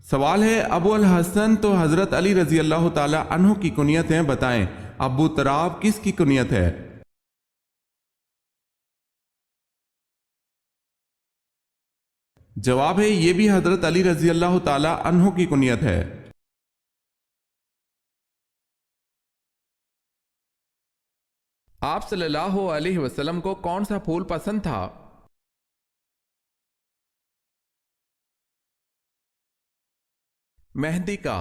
سوال ہے ابو الحسن تو حضرت علی رضی اللہ تعالی عنہ کی کنیت ہیں، بتائیں ابو تراب کس کی کنیت ہے؟ جواب ہے یہ بھی حضرت علی رضی اللہ تعالی عنہ کی کنیت ہے۔ آپ صلی اللہ علیہ وسلم کو کون سا پھول پسند تھا؟ مہندی کا۔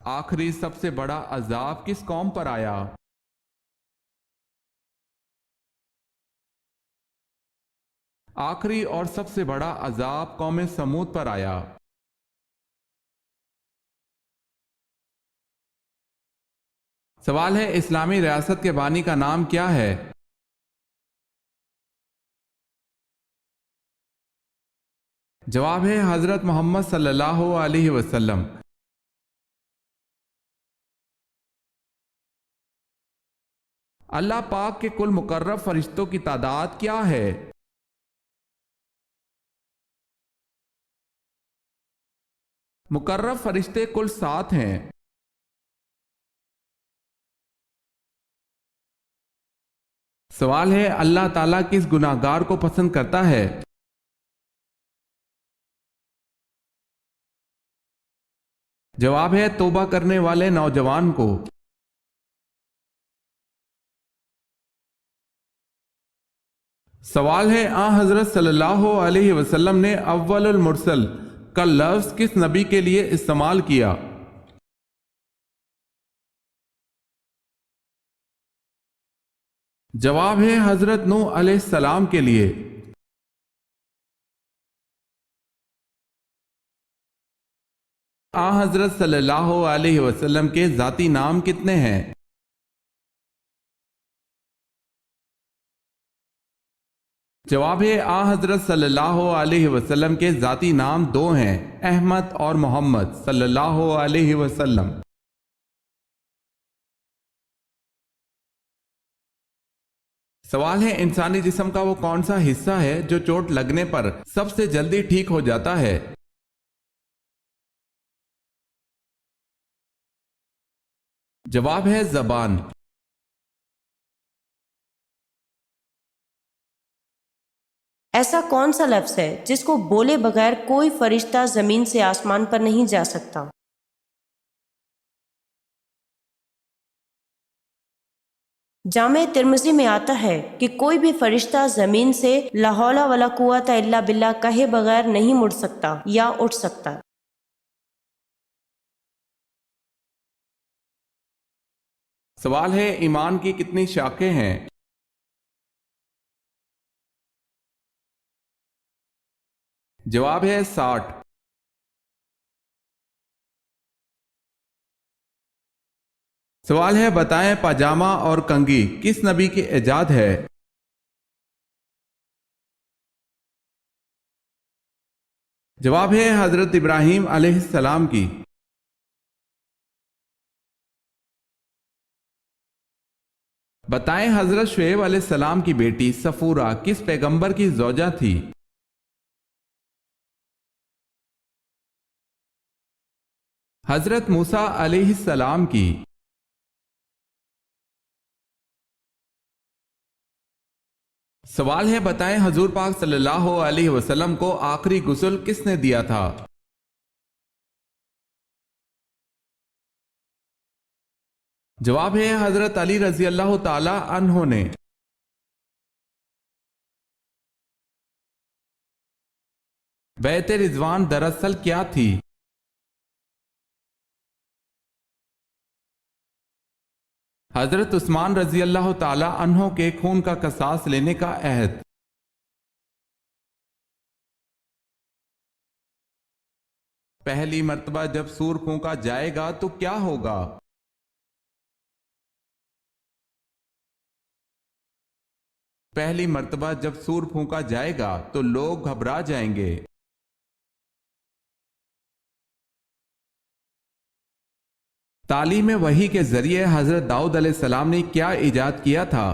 آخری سب سے بڑا عذاب کس قوم پر آیا؟ آخری اور سب سے بڑا عذاب قوم سمود پر آیا۔ سوال ہے اسلامی ریاست کے بانی کا نام کیا ہے؟ جواب ہے حضرت محمد صلی اللہ علیہ وسلم۔ اللہ پاک کے کل مقرب فرشتوں کی تعداد کیا ہے؟ مقرب فرشتے کل 7 ہیں۔ سوال ہے اللہ تعالیٰ کس گناہگار کو پسند کرتا ہے؟ جواب ہے توبہ کرنے والے نوجوان کو۔ سوال ہے حضرت صلی اللہ علیہ وسلم نے اول المرسل کا لفظ کس نبی کے لیے استعمال کیا؟ جواب ہے حضرت نوح علیہ السلام کے لیے۔ حضرت صلی اللہ علیہ وسلم کے ذاتی نام کتنے ہیں؟ جواب ہے حضرت صلی اللہ علیہ وسلم کے ذاتی نام 2 ہیں، احمد اور محمد صلی اللہ علیہ وسلم۔ سوال ہے انسانی جسم کا وہ کون سا حصہ ہے جو چوٹ لگنے پر سب سے جلدی ٹھیک ہو جاتا ہے؟ جواب ہے زبان۔ ایسا کون سا لفظ ہے جس کو بولے بغیر کوئی فرشتہ زمین سے آسمان پر نہیں جا سکتا؟ جامع ترمذی میں آتا ہے کہ کوئی بھی فرشتہ زمین سے لا حول ولا قوت الا باللہ کہے بغیر نہیں مڑ سکتا یا اٹھ سکتا۔ سوال ہے ایمان کی کتنی شاخیں ہیں؟ جواب ہے 60۔ سوال ہے بتائیں پاجامہ اور کنگھی کس نبی کی ایجاد ہے؟ جواب ہے حضرت ابراہیم علیہ السلام کی۔ بتائیں حضرت شعیب علیہ السلام کی بیٹی صفورہ کس پیغمبر کی زوجہ تھی؟ حضرت موسیٰ علیہ السلام کی۔ سوال ہے بتائیں حضور پاک صلی اللہ علیہ وسلم کو آخری غسل کس نے دیا تھا؟ جواب ہے حضرت علی رضی اللہ تعالی عنہ نے۔ بیعت رضوان دراصل کیا تھی؟ حضرت عثمان رضی اللہ تعالی عنہ کے خون کا قصاص لینے کا عہد۔ پہلی مرتبہ جب سور پھونکا جائے گا تو کیا ہوگا؟ پہلی مرتبہ جب سور پھونکا جائے گا تو لوگ گھبرا جائیں گے۔ تعلیم وحی کے ذریعے حضرت داؤد علیہ السلام نے کیا ایجاد کیا تھا؟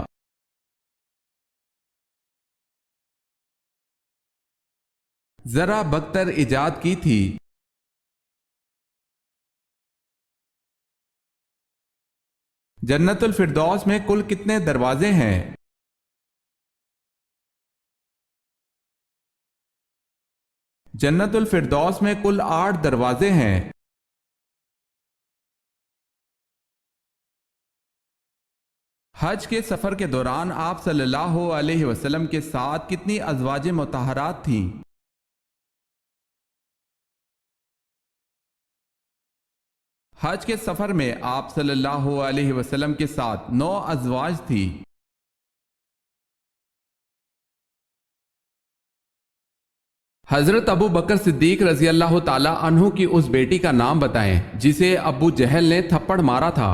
ذرا بکتر ایجاد کی تھی۔ جنت الفردوس میں کل کتنے دروازے ہیں؟ جنت الفردوس میں کل 8 دروازے ہیں۔ حج کے سفر کے دوران آپ صلی اللہ علیہ وسلم کے ساتھ کتنی ازواج مطہرات تھیں؟ حج کے سفر میں آپ صلی اللہ علیہ وسلم کے ساتھ 9 ازواج تھی۔ حضرت ابو بکر صدیق رضی اللہ تعالی عنہ کی اس بیٹی کا نام بتائیں جسے ابو جہل نے تھپڑ مارا تھا۔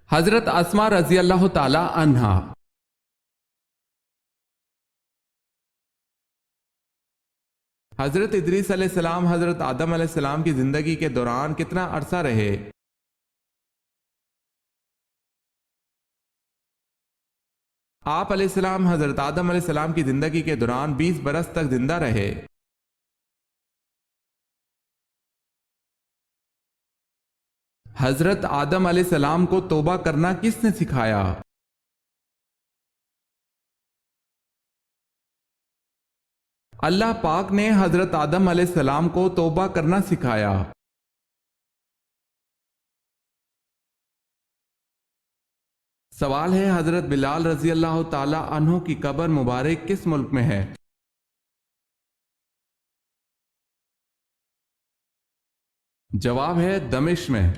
حضرت اسماء رضی اللہ تعالی عنہا۔ حضرت ادریس علیہ السلام حضرت آدم علیہ السلام کی زندگی کے دوران کتنا عرصہ رہے؟ آپ علیہ السلام حضرت آدم علیہ السلام کی زندگی کے دوران 20 برس تک زندہ رہے۔ حضرت آدم علیہ السلام کو توبہ کرنا کس نے سکھایا؟ اللہ پاک نے حضرت آدم علیہ السلام کو توبہ کرنا سکھایا۔ سوال ہے حضرت بلال رضی اللہ تعالی عنہ کی قبر مبارک کس ملک میں ہے؟ جواب ہے دمشق میں۔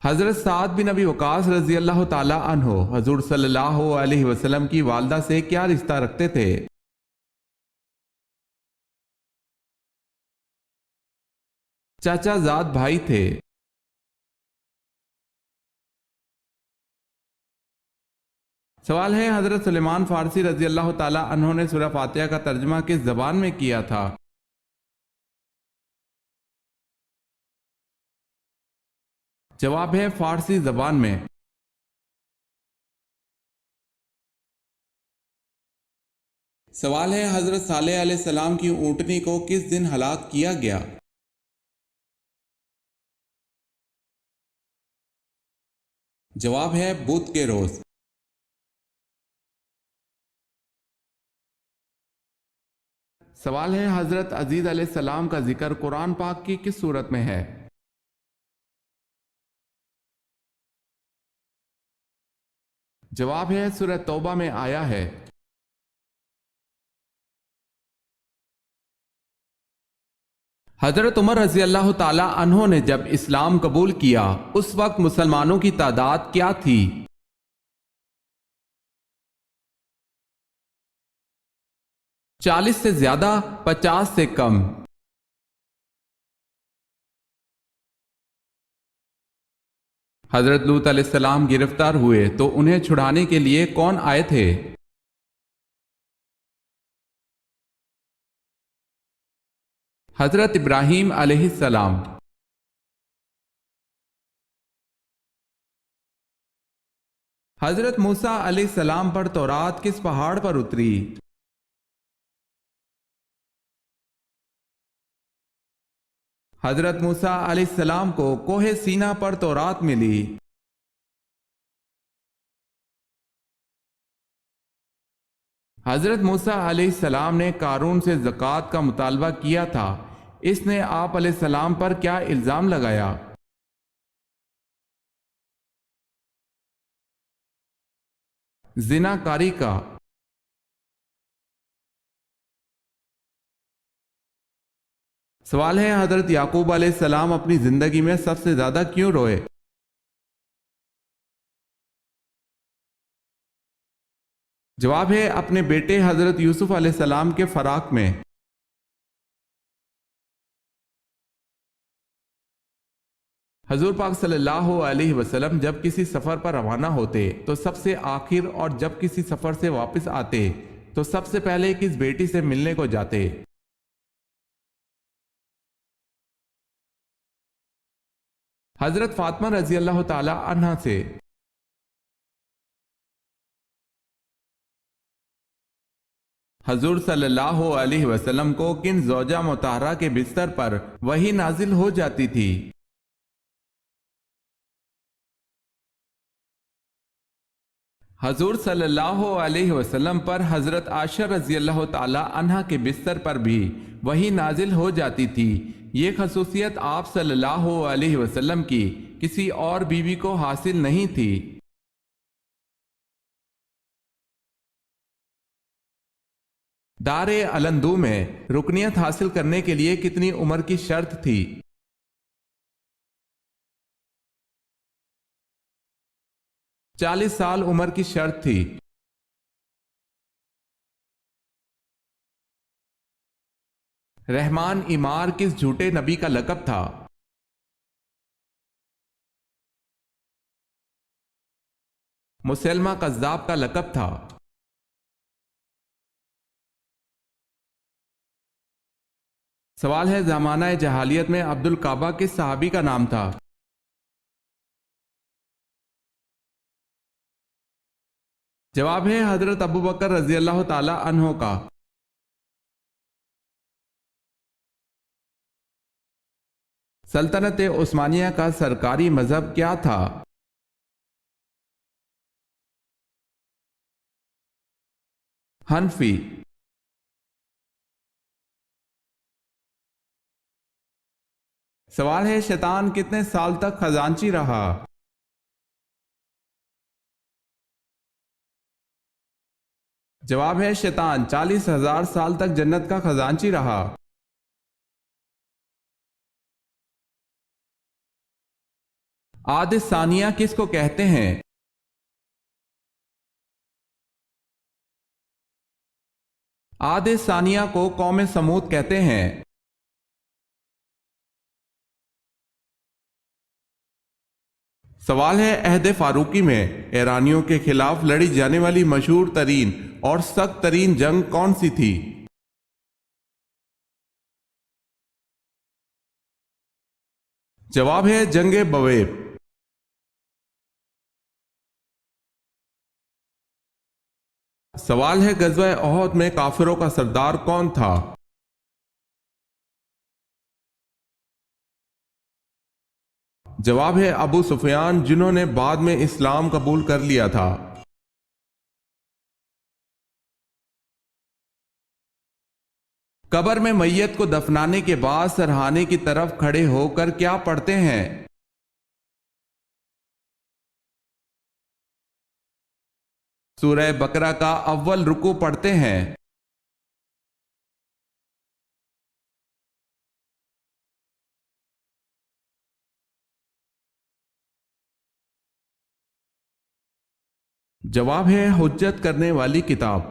حضرت سعد بن ابی وقاص رضی اللہ تعالی عنہ حضور صلی اللہ علیہ وسلم کی والدہ سے کیا رشتہ رکھتے تھے؟ چاچا زاد بھائی تھے۔ سوال ہے حضرت سلیمان فارسی رضی اللہ تعالی عنہ نے سورہ فاتحہ کا ترجمہ کس زبان میں کیا تھا؟ جواب ہے فارسی زبان میں۔ سوال ہے حضرت صالح علیہ السلام کی اونٹنی کو کس دن ہلاک کیا گیا؟ جواب ہے بدھ کے روز۔ سوال ہے حضرت عزیز علیہ السلام کا ذکر قرآن پاک کی کس صورت میں ہے؟ جواب ہے سورہ توبہ میں آیا ہے۔ حضرت عمر رضی اللہ تعالی عنہ نے جب اسلام قبول کیا اس وقت مسلمانوں کی تعداد کیا تھی؟ 40 سے زیادہ، 50 سے کم؟ حضرت لوط علیہ السلام گرفتار ہوئے تو انہیں چھڑانے کے لیے کون آئے تھے؟ حضرت ابراہیم علیہ السلام۔ حضرت موسیٰ علیہ السلام پر تورات کس پہاڑ پر اتری؟ حضرت موسیٰ علیہ السلام کو کوہ سینا پر تورات ملی۔ حضرت موسیٰ علیہ السلام نے قارون سے زکوٰۃ کا مطالبہ کیا تھا، اس نے آپ علیہ السلام پر کیا الزام لگایا؟ زنا کاری کا۔ سوال ہے حضرت یعقوب علیہ السلام اپنی زندگی میں سب سے زیادہ کیوں روئے؟ جواب ہے اپنے بیٹے حضرت یوسف علیہ السلام کے فراق میں۔ حضور پاک صلی اللہ علیہ وسلم جب کسی سفر پر روانہ ہوتے تو سب سے آخر، اور جب کسی سفر سے واپس آتے تو سب سے پہلے کس بیٹی سے ملنے کو جاتے؟ حضرت فاطمہ رضی اللہ تعالی عنہا سے حضور صلی اللہ علیہ وسلم کو کن زوجہ مطہرہ کے بستر پر وحی نازل ہو جاتی تھی؟ حضور صلی اللہ علیہ وسلم پر حضرت عائشہ رضی اللہ تعالی عنہا کے بستر پر بھی وحی نازل ہو جاتی تھی۔ یہ خصوصیت آپ صلی اللہ علیہ وسلم کی کسی اور بیوی کو حاصل نہیں تھی۔ دار علندو میں رکنیت حاصل کرنے کے لیے کتنی عمر کی شرط تھی؟ 40 سال عمر کی شرط تھی۔ رحمان عمار کس جھوٹے نبی کا لقب تھا؟ مسلمہ قذاب کا لقب تھا۔ سوال ہے زمانہ جہالیت میں عبد الکعبہ کس صحابی کا نام تھا؟ جواب ہے حضرت ابو بکر رضی اللہ تعالی عنہ کا۔ سلطنت عثمانیہ کا سرکاری مذہب کیا تھا؟ حنفی۔ سوال ہے شیطان کتنے سال تک خزانچی رہا؟ جواب ہے شیطان 40,000 سال تک جنت کا خزانچی رہا۔ عاد ثانیہ کس کو کہتے ہیں؟ عاد ثانیہ کو قوم سمود کہتے ہیں۔ سوال ہے عہد فاروقی میں ایرانیوں کے خلاف لڑی جانے والی مشہور ترین اور سخت ترین جنگ کون سی تھی؟ جواب ہے جنگ بویب۔ سوال ہے غزوہ احد میں کافروں کا سردار کون تھا؟ جواب ہے ابو سفیان، جنہوں نے بعد میں اسلام قبول کر لیا تھا۔ قبر میں میت کو دفنانے کے بعد سرہانے کی طرف کھڑے ہو کر کیا پڑھتے ہیں؟ سورہ بقرہ کا اول رکوع پڑھتے ہیں۔ جواب ہے حجت کرنے والی کتاب۔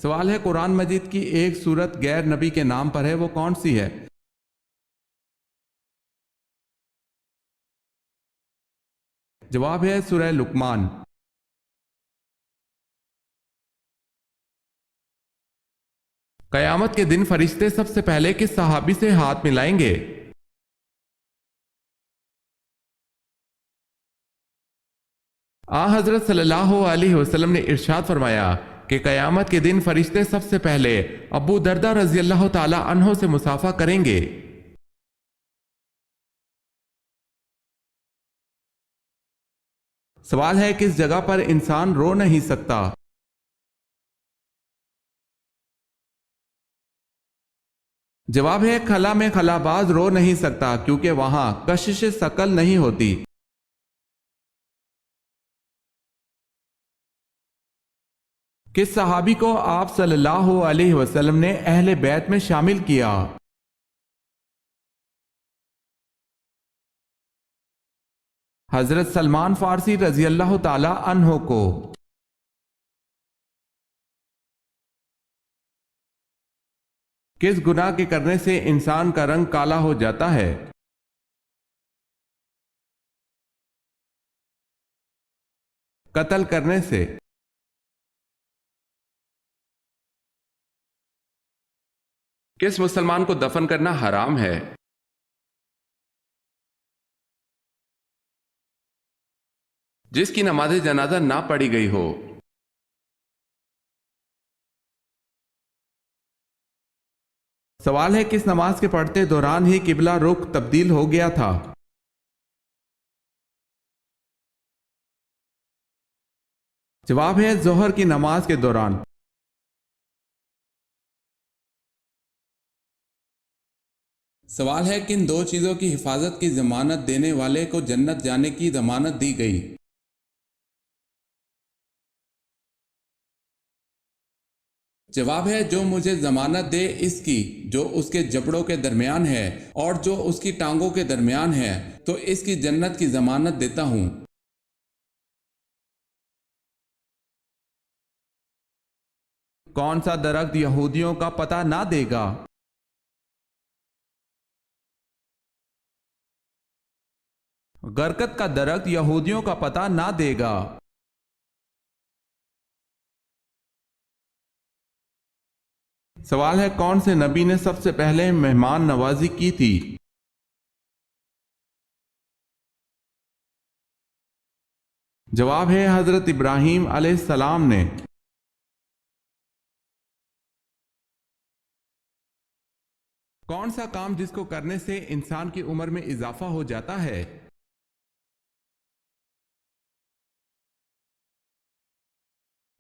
سوال ہے قرآن مجید کی ایک سورت غیر نبی کے نام پر ہے، وہ کون سی ہے؟ جواب ہے سورہ لقمان۔ قیامت کے دن فرشتے سب سے پہلے کس صحابی سے ہاتھ ملائیں گے؟ حضرت صلی اللہ علیہ وسلم نے ارشاد فرمایا کہ قیامت کے دن فرشتے سب سے پہلے ابو دردہ رضی اللہ تعالی عنہ سے مصافحہ کریں گے۔ سوال ہے کس جگہ پر انسان رو نہیں سکتا؟ جواب ہے خلا میں خلا باز رو نہیں سکتا کیونکہ وہاں کشش ثقل نہیں ہوتی۔ کس صحابی کو آپ صلی اللہ علیہ وسلم نے اہل بیت میں شامل کیا؟ حضرت سلمان فارسی رضی اللہ تعالی عنہ کو۔ کس گناہ کے کرنے سے انسان کا رنگ کالا ہو جاتا ہے؟ قتل کرنے سے۔ کس مسلمان کو دفن کرنا حرام ہے؟ جس کی نماز جنازہ نہ پڑھی گئی ہو۔ سوال ہے کس نماز کے پڑھتے دوران ہی قبلہ رخ تبدیل ہو گیا تھا؟ جواب ہے ظہر کی نماز کے دوران۔ سوال ہے کن دو چیزوں کی حفاظت کی ضمانت دینے والے کو جنت جانے کی ضمانت دی گئی؟ جواب ہے جو مجھے ضمانت دے اس کی جو اس کے جبڑوں کے درمیان ہے اور جو اس کی ٹانگوں کے درمیان ہے تو اس کی جنت کی ضمانت دیتا ہوں۔ کون سا درخت یہودیوں کا پتہ نہ دے گا؟ گرکت کا درخت یہودیوں کا پتہ نہ دے گا۔ سوال ہے کون سے نبی نے سب سے پہلے مہمان نوازی کی تھی؟ جواب ہے حضرت ابراہیم علیہ السلام نے۔ کون سا کام جس کو کرنے سے انسان کی عمر میں اضافہ ہو جاتا ہے؟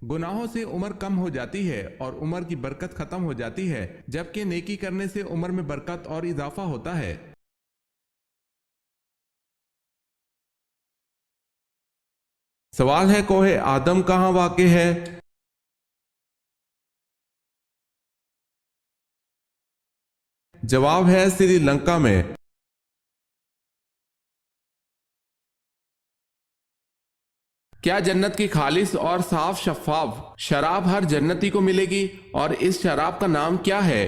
گناہوں سے عمر کم ہو جاتی ہے اور عمر کی برکت ختم ہو جاتی ہے جبکہ نیکی کرنے سے عمر میں برکت اور اضافہ ہوتا ہے۔ سوال ہے کوہ آدم کہاں واقع ہے؟ جواب ہے سری لنکا میں۔ کیا جنت کی خالص اور صاف شفاف شراب ہر جنتی کو ملے گی اور اس شراب کا نام کیا ہے؟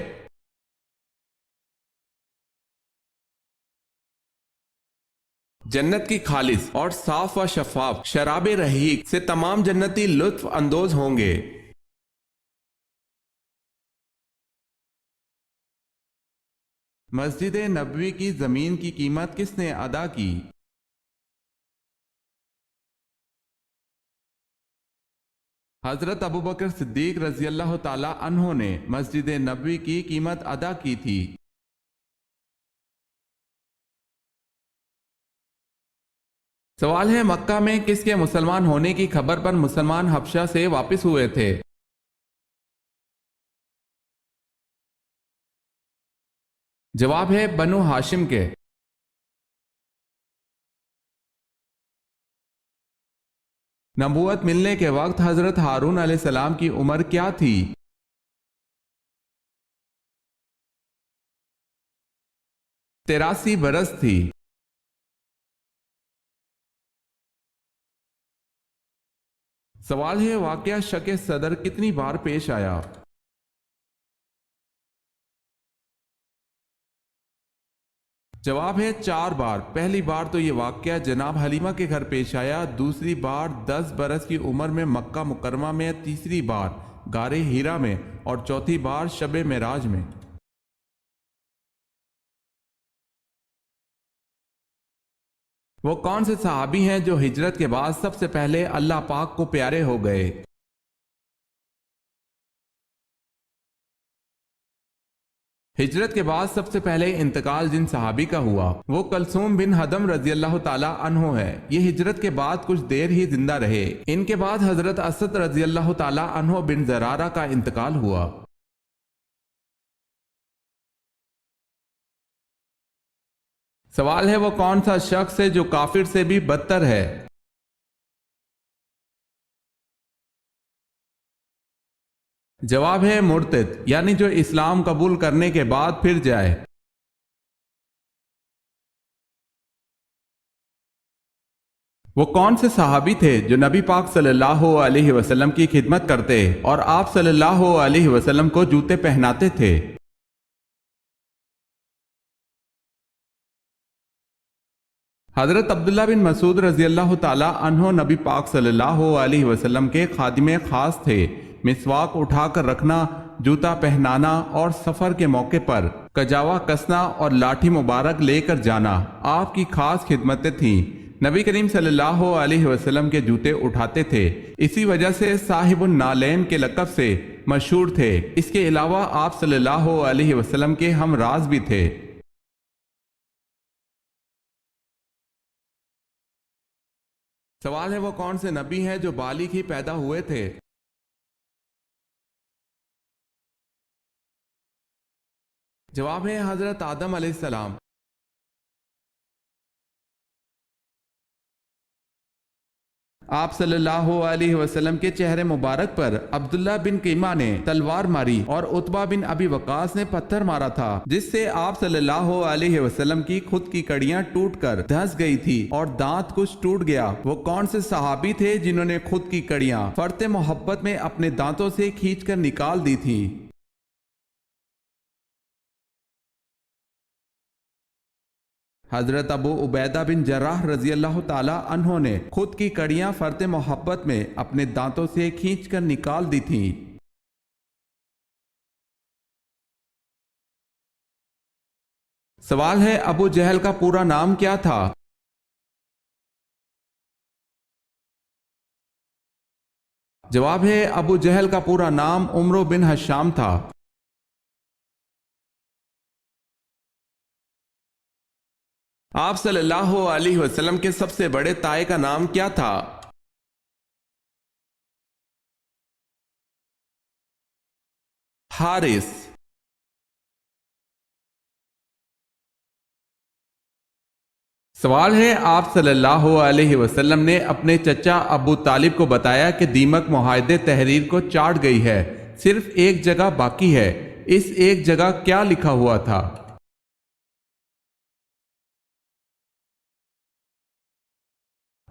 جنت کی خالص اور صاف و شفاف شراب رحیق سے تمام جنتی لطف اندوز ہوں گے۔ مسجد نبوی کی زمین کی قیمت کس نے ادا کی؟ حضرت ابوبکر صدیق رضی اللہ تعالی عنہ نے مسجد نبوی کی قیمت ادا کی تھی۔ سوال ہے مکہ میں کس کے مسلمان ہونے کی خبر پر مسلمان حبشہ سے واپس ہوئے تھے؟ جواب ہے بنو ہاشم کے۔ نبوت ملنے کے وقت حضرت ہارون علیہ السلام کی عمر کیا تھی؟ 83 برس تھی۔ سوال ہے واقعہ شق صدر کتنی بار پیش آیا؟ جواب ہے 4 بار۔ پہلی بار تو یہ واقعہ جناب حلیمہ کے گھر پیش آیا، دوسری بار 10 برس کی عمر میں مکہ مکرمہ میں، تیسری بار غار ہیرا میں اور چوتھی بار شب معراج میں۔ وہ کون سے صحابی ہیں جو ہجرت کے بعد سب سے پہلے اللہ پاک کو پیارے ہو گئے؟ ہجرت کے بعد سب سے پہلے انتقال جن صحابی کا ہوا وہ کلثوم بن حدم رضی اللہ تعالی عنہ ہے۔ یہ ہجرت کے بعد کچھ دیر ہی زندہ رہے۔ ان کے بعد حضرت اسد رضی اللہ تعالی عنہ بن زرارہ کا انتقال ہوا۔ سوال ہے وہ کون سا شخص ہے جو کافر سے بھی بدتر ہے؟ جواب ہے مرتد، یعنی جو اسلام قبول کرنے کے بعد پھر جائے۔ وہ کون سے صحابی تھے جو نبی پاک صلی اللہ علیہ وسلم کی خدمت کرتے اور آپ صلی اللہ علیہ وسلم کو جوتے پہناتے تھے؟ حضرت عبداللہ بن مسعود رضی اللہ تعالی عنہ نبی پاک صلی اللہ علیہ وسلم کے خادم خاص تھے۔ مسواک اٹھا کر رکھنا، جوتا پہنانا اور سفر کے موقع پر کجاوا کسنا اور لاٹھی مبارک لے کر جانا آپ کی خاص خدمتیں تھیں۔ نبی کریم صلی اللہ علیہ وسلم کے جوتے اٹھاتے تھے، اسی وجہ سے صاحب النالین کے لقب سے مشہور تھے۔ اس کے علاوہ آپ صلی اللہ علیہ وسلم کے ہم راز بھی تھے۔ سوال ہے وہ کون سے نبی ہیں جو بالغ ہی پیدا ہوئے تھے؟ جواب ہے حضرت آدم علیہ السلام۔ آپ صلی اللہ علیہ وسلم کے چہرے مبارک پر عبداللہ بن قیمہ نے تلوار ماری اور عتبہ بن ابی وقاص نے پتھر مارا تھا، جس سے آپ صلی اللہ علیہ وسلم کی خود کی کڑیاں ٹوٹ کر دھنس گئی تھی اور دانت کچھ ٹوٹ گیا۔ وہ کون سے صحابی تھے جنہوں نے خود کی کڑیاں فرط محبت میں اپنے دانتوں سے کھینچ کر نکال دی تھیں؟ حضرت ابو عبیدہ بن جراح رضی اللہ تعالی عنہ نے خود کی کڑیاں فرط محبت میں اپنے دانتوں سے کھینچ کر نکال دی تھیں۔ سوال ہے ابو جہل کا پورا نام کیا تھا؟ جواب ہے ابو جہل کا پورا نام عمرو بن ہشام تھا۔ آپ صلی اللہ علیہ وسلم کے سب سے بڑے تائے کا نام کیا تھا؟ حارث۔ سوال ہے آپ صلی اللہ علیہ وسلم نے اپنے چچا ابو طالب کو بتایا کہ دیمک معاہدے تحریر کو چاٹ گئی ہے، صرف ایک جگہ باقی ہے، اس ایک جگہ کیا لکھا ہوا تھا؟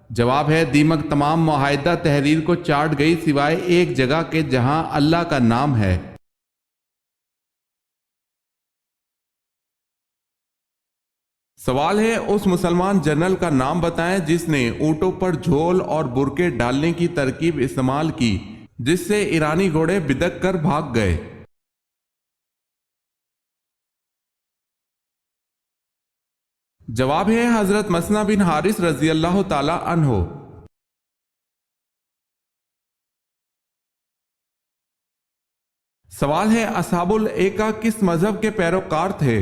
جواب ہے دیمک تمام معاہدہ تحریر کو چاٹ گئی سوائے ایک جگہ کے جہاں اللہ کا نام ہے۔ سوال ہے اس مسلمان جنرل کا نام بتائیں جس نے اونٹوں پر جھول اور برقعے ڈالنے کی ترکیب استعمال کی، جس سے ایرانی گھوڑے بدک کر بھاگ گئے۔ جواب ہے حضرت مسنہ بن حارث رضی اللہ تعالی عنہ۔ سوال ہے اصحاب الایکا کس مذہب کے پیروکار تھے؟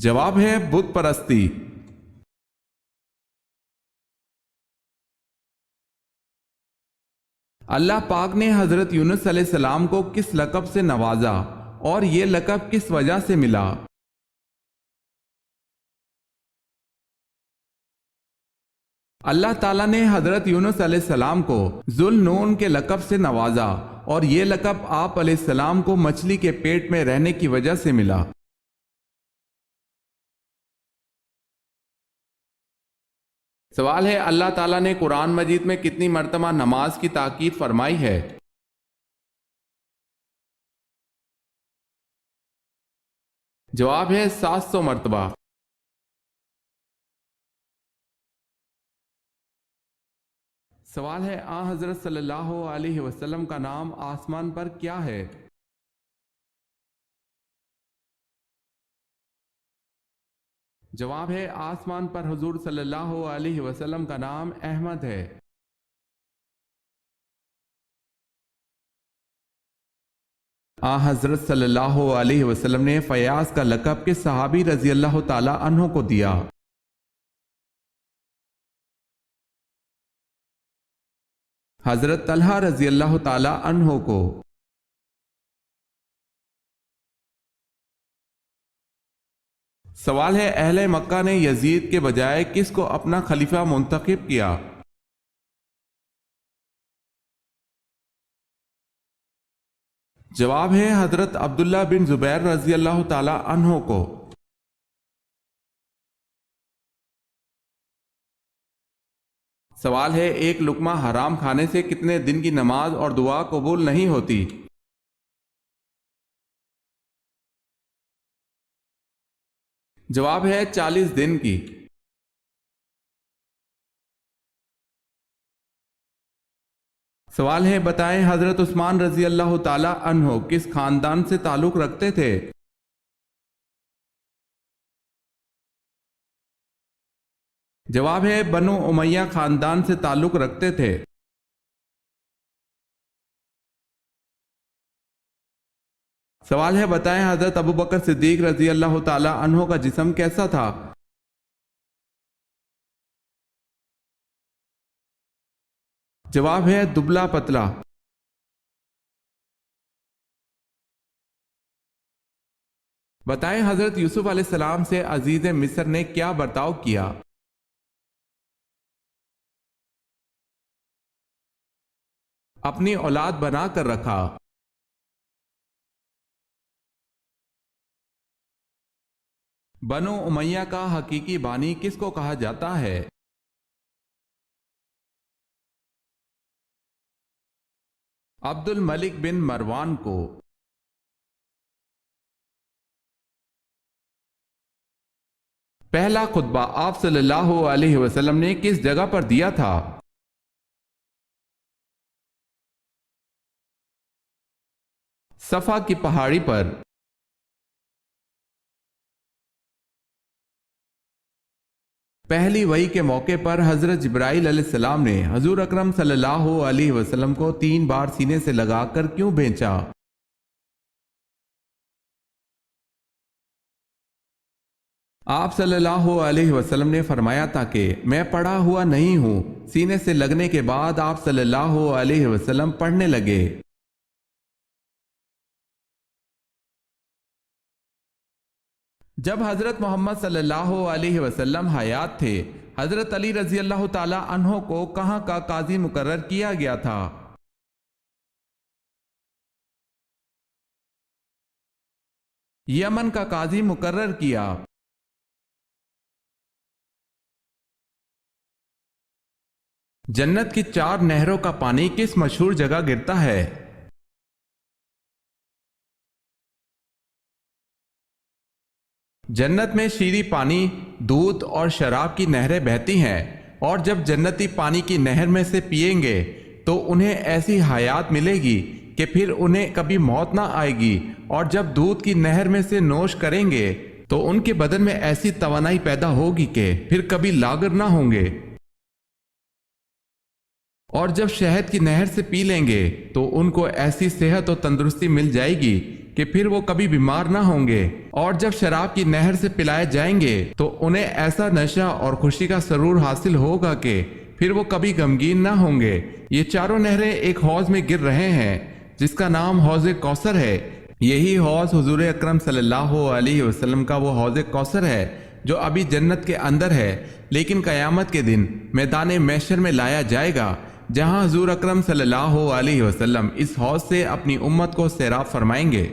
جواب ہے بت پرستی۔ اللہ پاک نے حضرت یونس علیہ السلام کو کس لقب سے نوازا اور یہ لقب کس وجہ سے ملا؟ اللہ تعالیٰ نے حضرت یونس علیہ السلام کو ذوالنون کے لقب سے نوازا اور یہ لقب آپ علیہ السلام کو مچھلی کے پیٹ میں رہنے کی وجہ سے ملا۔ سوال ہے اللہ تعالیٰ نے قرآن مجید میں کتنی مرتبہ نماز کی تاکید فرمائی ہے؟ جواب ہے 700 مرتبہ۔ سوال ہے حضرت صلی اللہ علیہ وسلم کا نام آسمان پر کیا ہے؟ جواب ہے آسمان پر حضور صلی اللہ علیہ وسلم کا نام احمد ہے۔ حضرت صلی اللہ علیہ وسلم نے فیاض کا لقب کس صحابی رضی اللہ تعالی عنہ کو دیا؟ حضرت طلحہ رضی اللہ تعالی عنہ کو۔ سوال ہے اہل مکہ نے یزید کے بجائے کس کو اپنا خلیفہ منتخب کیا؟ جواب ہے حضرت عبداللہ بن زبیر رضی اللہ تعالی عنہ کو۔ سوال ہے ایک لقمہ حرام کھانے سے کتنے دن کی نماز اور دعا قبول نہیں ہوتی؟ جواب ہے 40 دن کی۔ سوال ہے بتائیں حضرت عثمان رضی اللہ تعالی عنہ کس خاندان سے تعلق رکھتے تھے؟ جواب ہے بنو امیہ خاندان سے تعلق رکھتے تھے۔ سوال ہے بتائیں حضرت ابوبکر صدیق رضی اللہ تعالی عنہ کا جسم کیسا تھا؟ جواب ہے دبلا پتلا۔ بتائیں حضرت یوسف علیہ السلام سے عزیز مصر نے کیا برتاؤ کیا؟ اپنی اولاد بنا کر رکھا۔ بنو امیہ کا حقیقی بانی کس کو کہا جاتا ہے؟ عبد الملک بن مروان کو۔ پہلا خطبہ آپ صلی اللہ علیہ وسلم نے کس جگہ پر دیا تھا؟ صفا کی پہاڑی پر۔ پہلی وحی کے موقع پر حضرت جبرائیل علیہ السلام نے حضور اکرم صلی اللہ علیہ وسلم کو 3 بار سینے سے لگا کر کیوں بھیجا؟ آپ صلی اللہ علیہ وسلم نے فرمایا تھا کہ میں پڑھا ہوا نہیں ہوں۔ سینے سے لگنے کے بعد آپ صلی اللہ علیہ وسلم پڑھنے لگے۔ جب حضرت محمد صلی اللہ علیہ وسلم حیات تھے، حضرت علی رضی اللہ تعالی عنہ کو کہاں کا قاضی مقرر کیا گیا تھا؟ یمن کا قاضی مقرر کیا۔ جنت کی 4 نہروں کا پانی کس مشہور جگہ گرتا ہے؟ جنت میں شیریں پانی، دودھ اور شراب کی نہریں بہتی ہیں، اور جب جنتی پانی کی نہر میں سے پئیں گے تو انہیں ایسی حیات ملے گی کہ پھر انہیں کبھی موت نہ آئے گی، اور جب دودھ کی نہر میں سے نوش کریں گے تو ان کے بدن میں ایسی توانائی پیدا ہوگی کہ پھر کبھی لاغر نہ ہوں گے، اور جب شہد کی نہر سے پی لیں گے تو ان کو ایسی صحت و تندرستی مل جائے گی کہ پھر وہ کبھی بیمار نہ ہوں گے، اور جب شراب کی نہر سے پلائے جائیں گے تو انہیں ایسا نشہ اور خوشی کا سرور حاصل ہوگا کہ پھر وہ کبھی غمگین نہ ہوں گے۔ یہ 4 نہریں ایک حوض میں گر رہے ہیں جس کا نام حوض کوثر ہے۔ یہی حوض حضور اکرم صلی اللہ علیہ وسلم کا وہ حوض کوثر ہے جو ابھی جنت کے اندر ہے، لیکن قیامت کے دن میدان محشر میں لایا جائے گا، جہاں حضور اکرم صلی اللہ علیہ وسلم اس حوض سے اپنی امت کو سیراب فرمائیں گے۔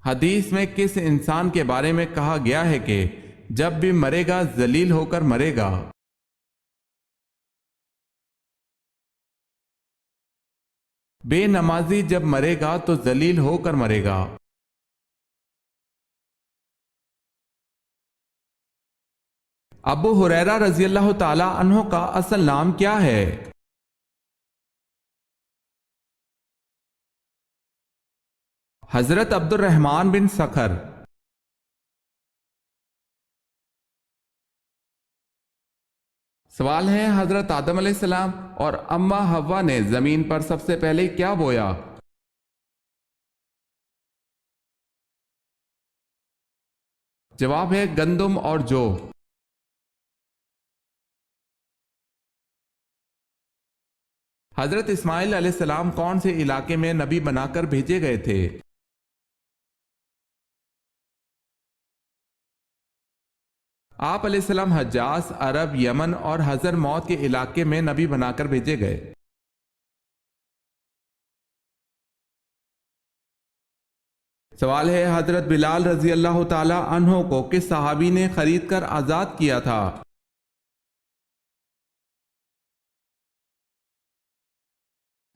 حدیث میں کس انسان کے بارے میں کہا گیا ہے کہ جب بھی مرے گا ذلیل ہو کر مرے گا؟ بے نمازی جب مرے گا تو ذلیل ہو کر مرے گا۔ ابو ہریرہ رضی اللہ تعالی عنہ کا اصل نام کیا ہے؟ حضرت عبد الرحمن بن سخر۔ سوال ہے حضرت آدم علیہ السلام اور اماں حوا نے زمین پر سب سے پہلے کیا بویا؟ جواب ہے گندم اور جو۔ حضرت اسماعیل علیہ السلام کون سے علاقے میں نبی بنا کر بھیجے گئے تھے؟ آپ علیہ السلام حجاز، عرب، یمن اور حضر موت کے علاقے میں نبی بنا کر بھیجے گئے۔ سوال ہے حضرت بلال رضی اللہ تعالی عنہ کو کس صحابی نے خرید کر آزاد کیا تھا؟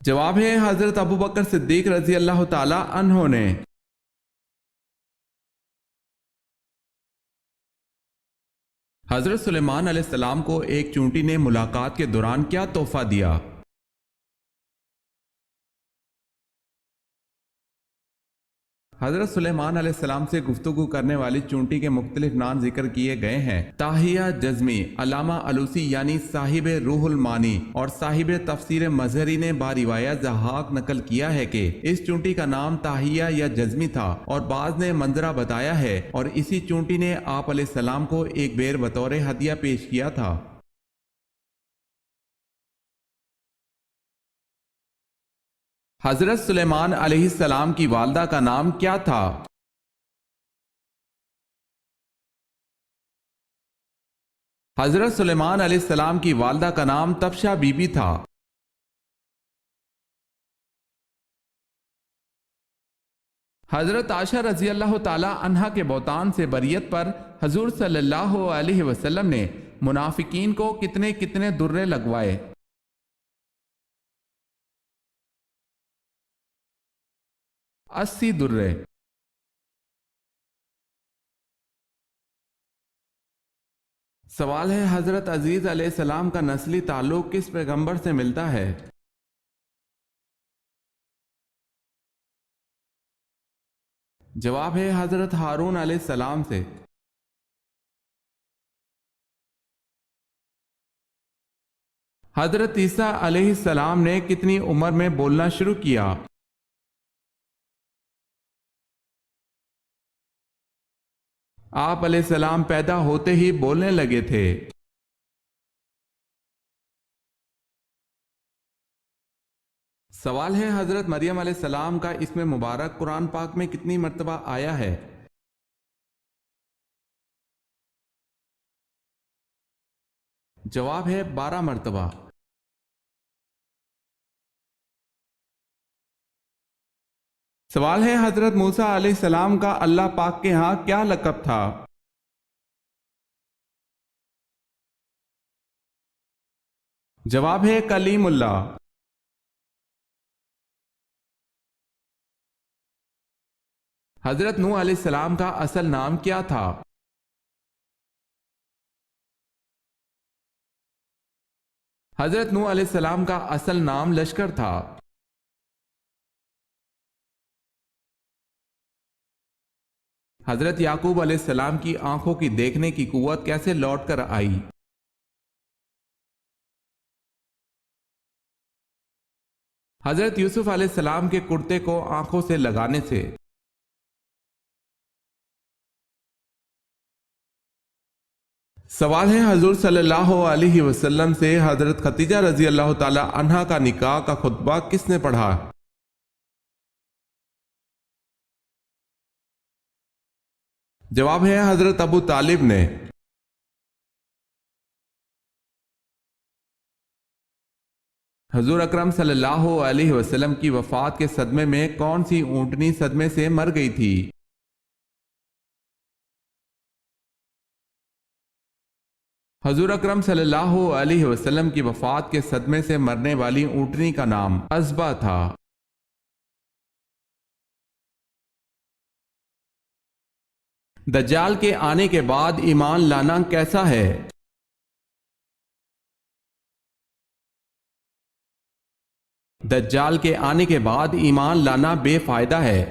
جواب ہے حضرت ابوبکر صدیق رضی اللہ تعالی عنہ نے۔ حضرت سلیمان علیہ السلام کو ایک چونٹی نے ملاقات کے دوران کیا تحفہ دیا؟ حضرت سلیمان علیہ السلام سے گفتگو کرنے والی چونٹی کے مختلف نام ذکر کیے گئے ہیں۔ تاہیہ جزمی علامہ علوسی یعنی صاحب روح المانی اور صاحب تفسیر مظہری نے باروایت ضحاک نقل کیا ہے کہ اس چونٹی کا نام تاہیہ یا جزمی تھا، اور بعض نے منظرہ بتایا ہے، اور اسی چونٹی نے آپ علیہ السلام کو ایک بیر بطور ہدیہ پیش کیا تھا۔ حضرت سلیمان علیہ السلام کی والدہ کا نام کیا تھا؟ حضرت سلیمان علیہ السلام کی والدہ کا نام تبشہ بی بی تھا۔ حضرت عائشہ رضی اللہ تعالی عنہا کے بہتان سے بریت پر حضور صلی اللہ علیہ وسلم نے منافقین کو کتنے کتنے درے لگوائے؟ 80 درے۔ سوال ہے، حضرت عزیز علیہ السلام کا نسلی تعلق کس پیغمبر سے ملتا ہے؟ جواب ہے حضرت ہارون علیہ السلام سے۔ حضرت عیسیٰ علیہ السلام نے کتنی عمر میں بولنا شروع کیا؟ آپ علیہ السلام پیدا ہوتے ہی بولنے لگے تھے۔ سوال ہے، حضرت مریم علیہ السلام کا اسم مبارک قرآن پاک میں کتنی مرتبہ آیا ہے؟ جواب ہے 12 مرتبہ۔ سوال ہے، حضرت موسیٰ علیہ السلام کا اللہ پاک کے ہاں کیا لقب تھا؟ جواب ہے کلیم اللہ۔ حضرت نوح علیہ السلام کا اصل نام کیا تھا؟ حضرت نوح علیہ السلام کا اصل نام لشکر تھا۔ حضرت یعقوب علیہ السلام کی آنکھوں کی دیکھنے کی قوت کیسے لوٹ کر آئی؟ حضرت یوسف علیہ السلام کے کرتے کو آنکھوں سے لگانے سے۔ سوال ہے، حضور صلی اللہ علیہ وسلم سے حضرت خدیجہ رضی اللہ تعالی عنہا کا نکاح کا خطبہ کس نے پڑھا؟ جواب ہے حضرت ابو طالب نے۔ حضور اکرم صلی اللہ علیہ وسلم کی وفات کے صدمے میں کون سی اونٹنی صدمے سے مر گئی تھی؟ حضور اکرم صلی اللہ علیہ وسلم کی وفات کے صدمے سے مرنے والی اونٹنی کا نام عزبہ تھا۔ دجال کے آنے کے بعد ایمان لانا کیسا ہے؟ دجال کے آنے کے بعد ایمان لانا بے فائدہ ہے۔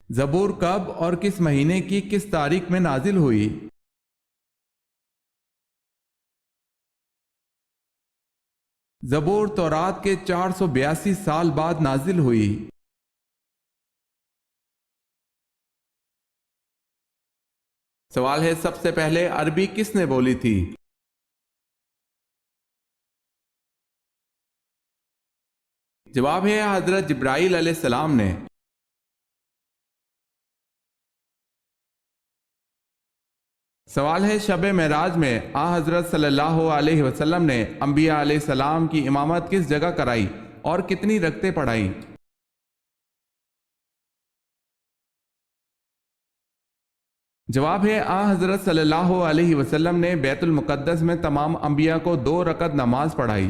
زبور کب اور کس مہینے کی کس تاریخ میں نازل ہوئی؟ زبور تورات کے 482 سال بعد نازل ہوئی۔ سوال ہے، سب سے پہلے عربی کس نے بولی تھی؟ جواب ہے حضرت جبرائیل علیہ السلام نے۔ سوال ہے، شب معراج میں حضرت صلی اللہ علیہ وسلم نے انبیاء علیہ السلام کی امامت کس جگہ کرائی اور کتنی رکعتیں پڑھائی؟ جواب ہے حضرت صلی اللہ علیہ وسلم نے بیت المقدس میں تمام انبیاء کو 2 رکعت نماز پڑھائی۔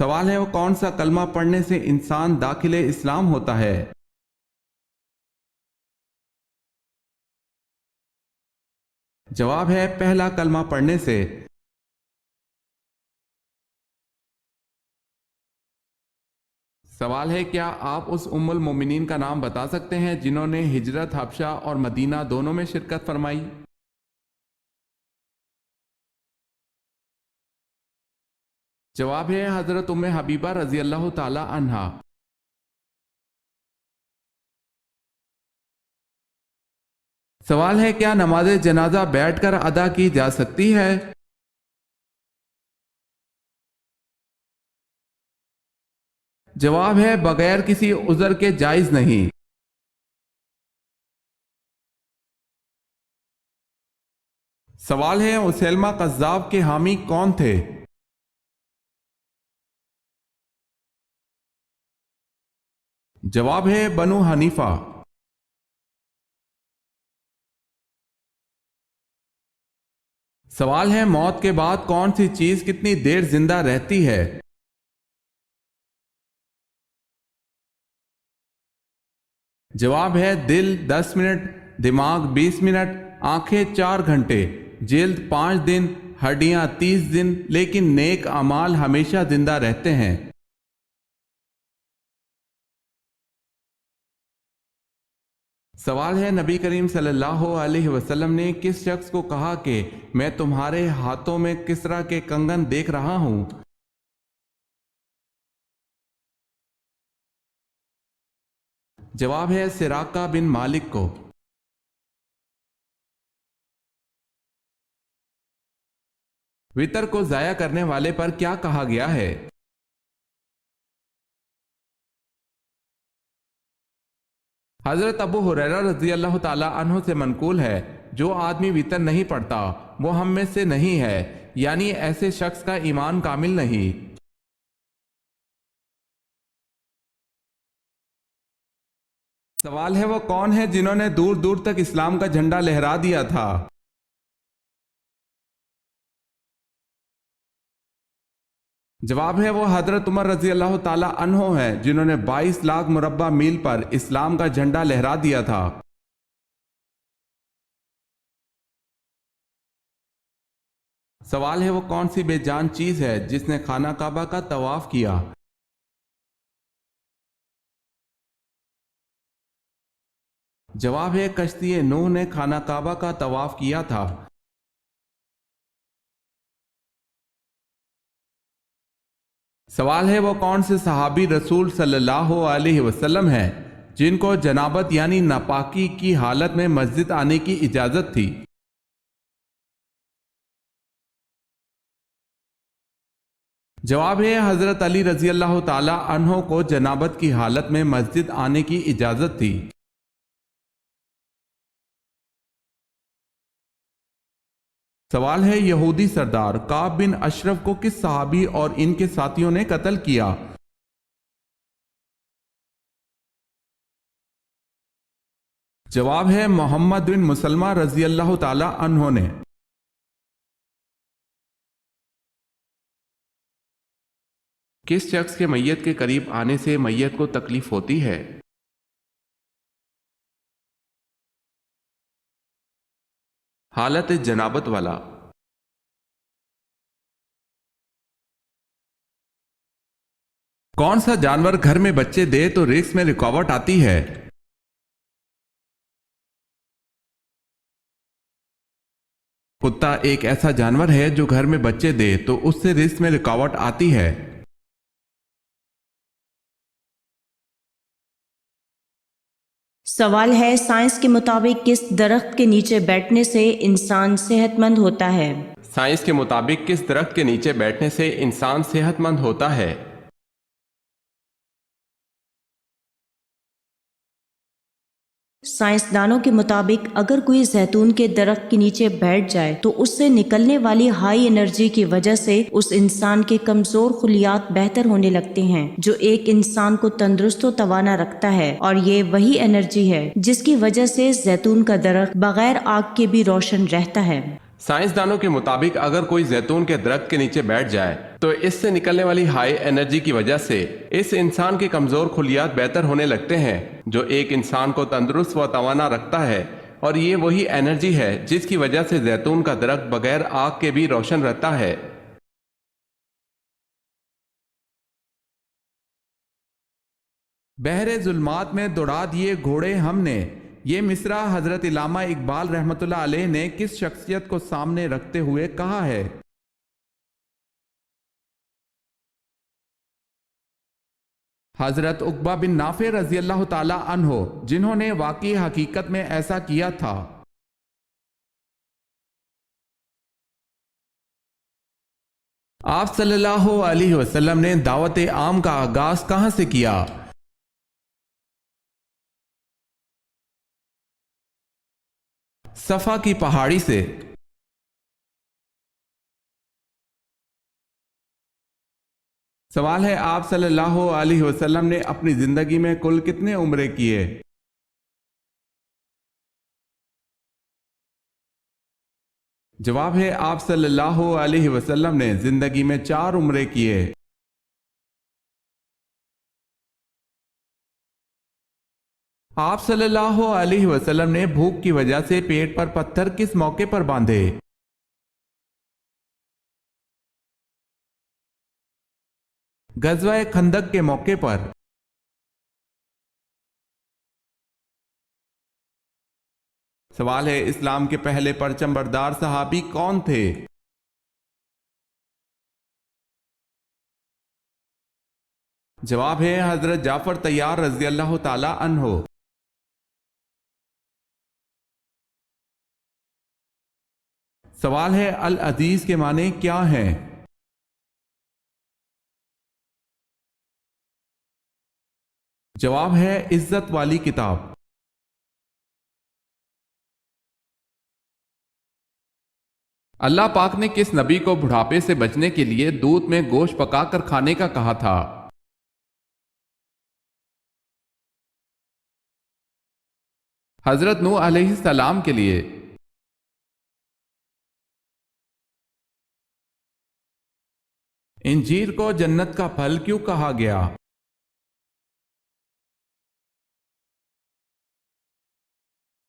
سوال ہے وہ کون سا کلمہ پڑھنے سے انسان داخل اسلام ہوتا ہے؟ جواب ہے پہلا کلمہ پڑھنے سے۔ سوال ہے کیا آپ اس ام المومنین کا نام بتا سکتے ہیں جنہوں نے ہجرت حبشہ اور مدینہ دونوں میں شرکت فرمائی؟ جواب ہے حضرت ام حبیبہ رضی اللہ تعالی عنہا۔ سوال ہے کیا نماز جنازہ بیٹھ کر ادا کی جا سکتی ہے؟ جواب ہے بغیر کسی عذر کے جائز نہیں۔ سوال ہے مسیلمہ قذاب کے حامی کون تھے؟ جواب ہے بنو حنیفہ۔ سوال ہے موت کے بعد کون سی چیز کتنی دیر زندہ رہتی ہے؟ جواب ہے دل 10 منٹ، دماغ 20 منٹ، آنکھیں 4 گھنٹے، جلد 5 دن، ہڈیاں 30 دن، لیکن نیک اعمال ہمیشہ زندہ رہتے ہیں۔ سوال ہے نبی کریم صلی اللہ علیہ وسلم نے کس شخص کو کہا کہ میں تمہارے ہاتھوں میں کسرا کے کنگن دیکھ رہا ہوں؟ جواب ہے سراقہ بن مالک کو۔ وطر کو ضائع کرنے والے پر کیا کہا گیا ہے؟ حضرت ابو ہریرہ رضی اللہ تعالی عنہ سے منقول ہے جو آدمی وطر نہیں پڑھتا وہ ہم میں سے نہیں ہے، یعنی ایسے شخص کا ایمان کامل نہیں۔ سوال ہے وہ کون ہے جنہوں نے دور دور تک اسلام کا جھنڈا لہرا دیا تھا؟ جواب ہے وہ حضرت عمر رضی اللہ تعالی عنہ ہیں جنہوں نے 22 لاکھ مربع میل پر اسلام کا جھنڈا لہرا دیا تھا۔ سوال ہے وہ کون سی بے جان چیز ہے جس نے خانہ کعبہ کا طواف کیا؟ جواب ہے کشتی نوح نے خانہ کعبہ کا طواف کیا تھا۔ سوال ہے وہ کون سے صحابی رسول صلی اللہ علیہ وسلم ہیں جن کو جنابت یعنی ناپاکی کی حالت میں مسجد آنے کی اجازت تھی؟ جواب ہے حضرت علی رضی اللہ تعالی عنہ کو جنابت کی حالت میں مسجد آنے کی اجازت تھی۔ سوال ہے یہودی سردار کعب بن اشرف کو کس صحابی اور ان کے ساتھیوں نے قتل کیا؟ جواب ہے محمد بن مسلمہ رضی اللہ تعالی عنہ نے۔ کس شخص کے میت کے قریب آنے سے میت کو تکلیف ہوتی ہے؟ حالت جنابت والا۔ کون سا جانور گھر میں بچے دے تو رزق میں رکاوٹ آتی ہے؟ کتا ایک ایسا جانور ہے جو گھر میں بچے دے تو اس سے رزق میں رکاوٹ آتی ہے۔ سوال ہے سائنس کے مطابق کس درخت کے نیچے بیٹھنے سے انسان صحت مند ہوتا ہے؟ سائنس کے مطابق کس درخت کے نیچے بیٹھنے سے انسان صحت مند ہوتا ہے؟ سائنسدانوں کے مطابق اگر کوئی زیتون کے درخت کے نیچے بیٹھ جائے تو اس سے نکلنے والی ہائی انرجی کی وجہ سے اس انسان کے کمزور خلیات بہتر ہونے لگتے ہیں جو ایک انسان کو تندرست و توانا رکھتا ہے، اور یہ وہی انرجی ہے جس کی وجہ سے زیتون کا درخت بغیر آگ کے بھی روشن رہتا ہے۔ سائنسدانوں کے مطابق اگر کوئی زیتون کے درخت کے نیچے بیٹھ جائے تو اس سے نکلنے والی ہائی انرجی کی وجہ سے اس انسان کے کمزور خلیات بہتر ہونے لگتے ہیں، جو ایک انسان کو تندرست و توانا رکھتا ہے، اور یہ وہی انرجی ہے جس کی وجہ سے زیتون کا درخت بغیر آگ کے بھی روشن رہتا ہے۔ بحر ظلمات میں دوڑا دیے گھوڑے ہم نے، یہ مصرع حضرت علامہ اقبال رحمۃ اللہ علیہ نے کس شخصیت کو سامنے رکھتے ہوئے کہا ہے؟ حضرت عقبہ بن نافع رضی اللہ تعالی عنہ، جنہوں نے واقعی حقیقت میں ایسا کیا تھا۔ آپ صلی اللہ علیہ وسلم نے دعوت عام کا آغاز کہاں سے کیا؟ صفا کی پہاڑی سے۔ سوال ہے، آپ صلی اللہ علیہ وسلم نے اپنی زندگی میں کل کتنے عمرے کیے؟ جواب ہے، آپ صلی اللہ علیہ وسلم نے زندگی میں 4 عمرے کیے۔ آپ صلی اللہ علیہ وسلم نے بھوک کی وجہ سے پیٹ پر پتھر کس موقع پر باندھے؟ غزوہ خندق کے موقع پر۔ سوال ہے، اسلام کے پہلے پرچم بردار صحابی کون تھے؟ جواب ہے، حضرت جعفر طیار رضی اللہ تعالی عنہ۔ سوال ہے، العزیز کے معنی کیا ہیں؟ جواب ہے، عزت والی کتاب۔ اللہ پاک نے کس نبی کو بڑھاپے سے بچنے کے لیے دودھ میں گوشت پکا کر کھانے کا کہا تھا؟ حضرت نوح علیہ السلام کے لیے۔ انجیر کو جنت کا پھل کیوں کہا گیا؟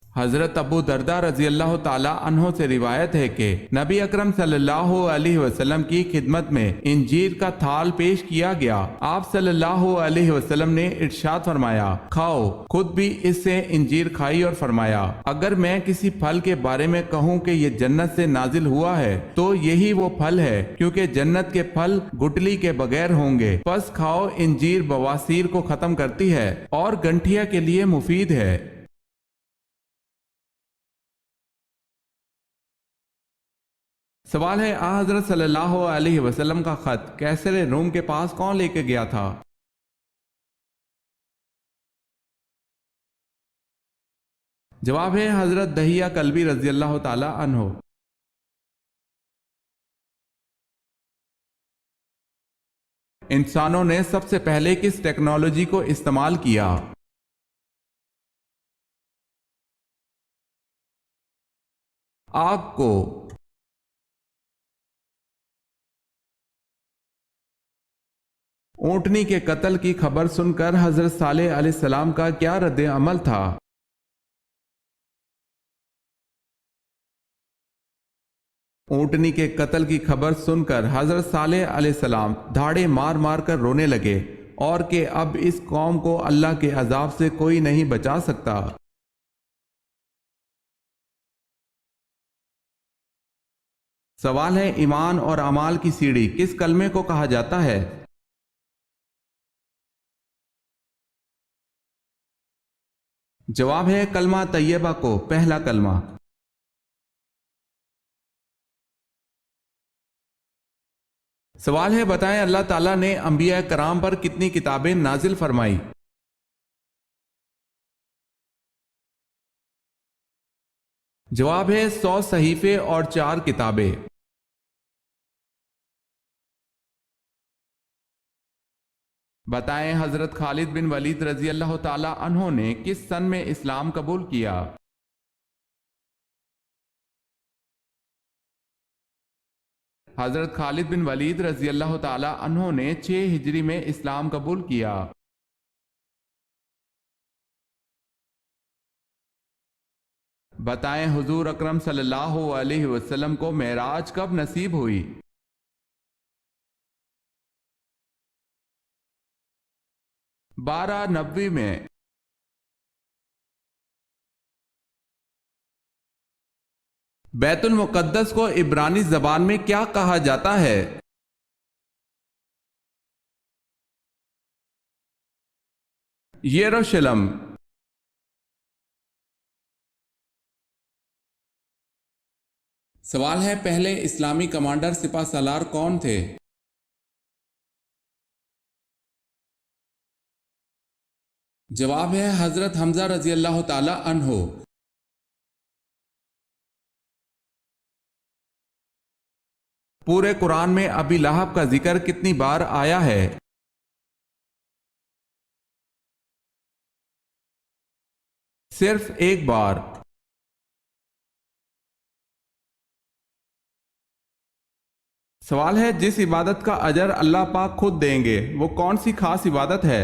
حضرت ابو دردہ رضی اللہ تعالی عنہ سے روایت ہے کہ نبی اکرم صلی اللہ علیہ وسلم کی خدمت میں انجیر کا تھال پیش کیا گیا۔ آپ صلی اللہ علیہ وسلم نے ارشاد فرمایا، کھاؤ۔ خود بھی اس سے انجیر کھائی اور فرمایا، اگر میں کسی پھل کے بارے میں کہوں کہ یہ جنت سے نازل ہوا ہے تو یہی وہ پھل ہے، کیونکہ جنت کے پھل گٹلی کے بغیر ہوں گے، پس کھاؤ۔ انجیر بواسیر کو ختم کرتی ہے اور گنٹھیا کے لیے مفید ہے۔ سوال ہے، حضرت صلی اللہ علیہ وسلم کا خط کیسر روم کے پاس کون لے کے گیا تھا؟ جواب ہے، حضرت دہیہ کلبی رضی اللہ تعالی عنہ۔ انسانوں نے سب سے پہلے کس ٹیکنالوجی کو استعمال کیا؟ آگ کو۔ اونٹنی کے قتل کی خبر سن کر حضرت صالح علیہ السلام کا کیا رد عمل تھا؟ اونٹنی کے قتل کی خبر سن کر حضرت صالح علیہ السلام دھاڑے مار مار کر رونے لگے اور کہ اب اس قوم کو اللہ کے عذاب سے کوئی نہیں بچا سکتا۔ سوال ہے، ایمان اور اعمال کی سیڑھی کس کلمے کو کہا جاتا ہے؟ جواب ہے، کلمہ طیبہ کو، پہلا کلمہ۔ سوال ہے، بتائیں اللہ تعالیٰ نے انبیاء کرام پر کتنی کتابیں نازل فرمائی؟ جواب ہے، 100 صحیفے اور 4 کتابیں۔ بتائیں حضرت خالد بن ولید رضی اللہ تعالی عنہ نے کس سن میں اسلام قبول کیا؟ حضرت خالد بن ولید رضی اللہ تعالی عنہ نے 6 ہجری میں اسلام قبول کیا۔ بتائیں حضور اکرم صلی اللہ علیہ وسلم کو معراج کب نصیب ہوئی؟ 1290 میں۔ بیت المقدس کو عبرانی زبان میں کیا کہا جاتا ہے؟ یروشلم۔ سوال ہے، پہلے اسلامی کمانڈر سپہ سالار کون تھے؟ جواب ہے حضرت حمزہ رضی اللہ تعالی عنہ۔ پورے قرآن میں ابی لہب کا ذکر کتنی بار آیا ہے؟ صرف ایک بار۔ سوال ہے، جس عبادت کا اجر اللہ پاک خود دیں گے وہ کون سی خاص عبادت ہے؟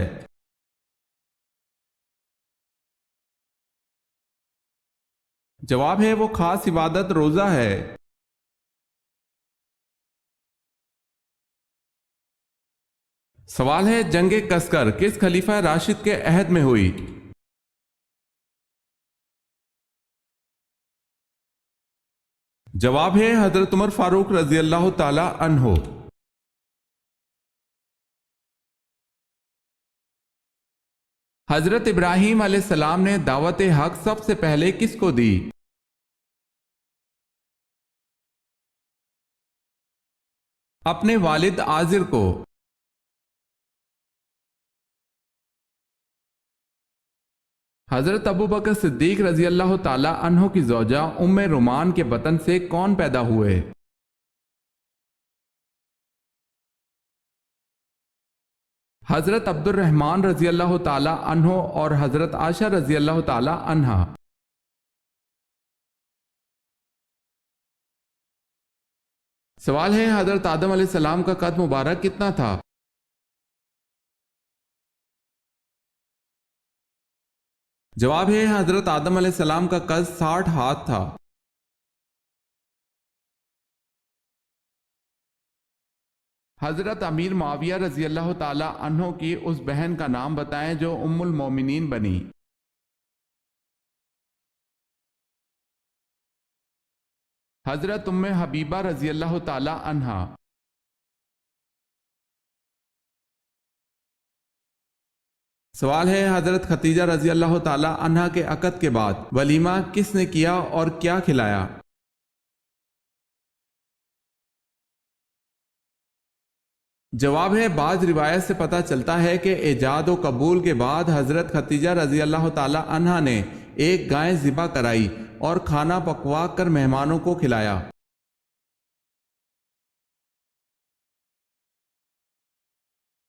جواب ہے وہ خاص عبادت روزہ ہے۔ سوال ہے، جنگ کسکر کس خلیفہ راشد کے عہد میں ہوئی؟ جواب ہے حضرت عمر فاروق رضی اللہ تعالی عنہ۔ حضرت ابراہیم علیہ السلام نے دعوت حق سب سے پہلے کس کو دی؟ اپنے والد آزر کو۔ حضرت ابوبکر صدیق رضی اللہ تعالی عنہ کی زوجہ ام رومان کے بطن سے کون پیدا ہوئے؟ حضرت عبد الرحمن رضی اللہ تعالی عنہ اور حضرت عائشہ رضی اللہ تعالی عنہا۔ سوال ہے، حضرت آدم علیہ السلام کا قد مبارک کتنا تھا؟ جواب ہے حضرت آدم علیہ السلام کا قد 60 ہاتھ تھا۔ حضرت امیر معاویہ رضی اللہ تعالی عنہ کی اس بہن کا نام بتائیں جو ام المومنین بنی۔ حضرت ام حبیبہ رضی اللہ تعالی عنہا۔ سوال ہے، حضرت ختیجہ رضی اللہ تعالی عنہا کے عقد کے بعد ولیمہ کس نے کیا اور کیا کھلایا؟ جواب ہے، بعض روایت سے پتہ چلتا ہے کہ ایجاد و قبول کے بعد حضرت ختیجہ رضی اللہ تعالی عنہا نے ایک گائے ذبح کرائی اور کھانا پکوا کر مہمانوں کو کھلایا۔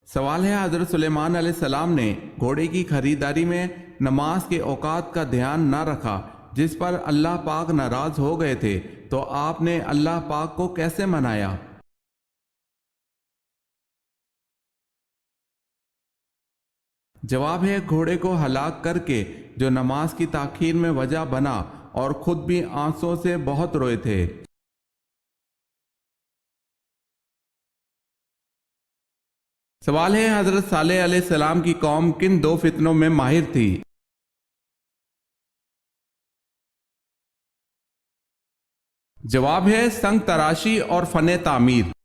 سوال ہے، حضرت سلیمان علیہ السلام نے گھوڑے کی خریداری میں نماز کے اوقات کا دھیان نہ رکھا جس پر اللہ پاک ناراض ہو گئے تھے، تو آپ نے اللہ پاک کو کیسے منایا؟ جواب ہے، گھوڑے کو ہلاک کر کے جو نماز کی تاخیر میں وجہ بنا اور خود بھی آنسوں سے بہت روئے تھے۔ سوال ہے، حضرت صالح علیہ السلام کی قوم کن 2 فتنوں میں ماہر تھی؟ جواب ہے، سنگ تراشی اور فن تعمیر۔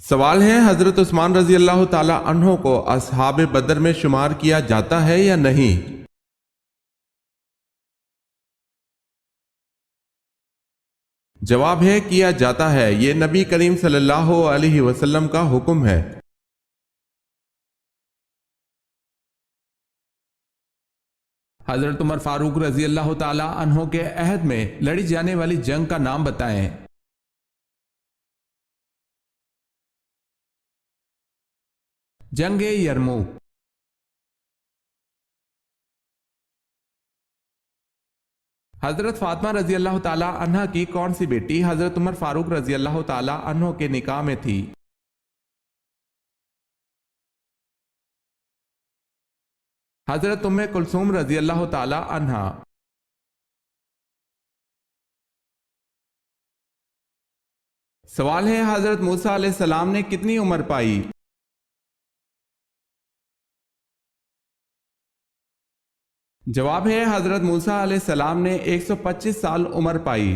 سوال ہے، حضرت عثمان رضی اللہ تعالی عنہ کو اصحاب بدر میں شمار کیا جاتا ہے یا نہیں؟ جواب ہے، کیا جاتا ہے، یہ نبی کریم صلی اللہ علیہ وسلم کا حکم ہے۔ حضرت عمر فاروق رضی اللہ تعالی عنہ کے عہد میں لڑی جانے والی جنگ کا نام بتائیں۔ جنگ یرموک۔ حضرت فاطمہ رضی اللہ تعالی عنہ کی کون سی بیٹی حضرت عمر فاروق رضی اللہ تعالی عنہ کے نکاح میں تھی؟ حضرت ام کلثوم رضی اللہ تعالی عنہ۔ سوال ہے حضرت موسیٰ علیہ السلام نے کتنی عمر پائی؟ جواب ہے حضرت موسیٰ علیہ السلام نے 125 سال عمر پائی۔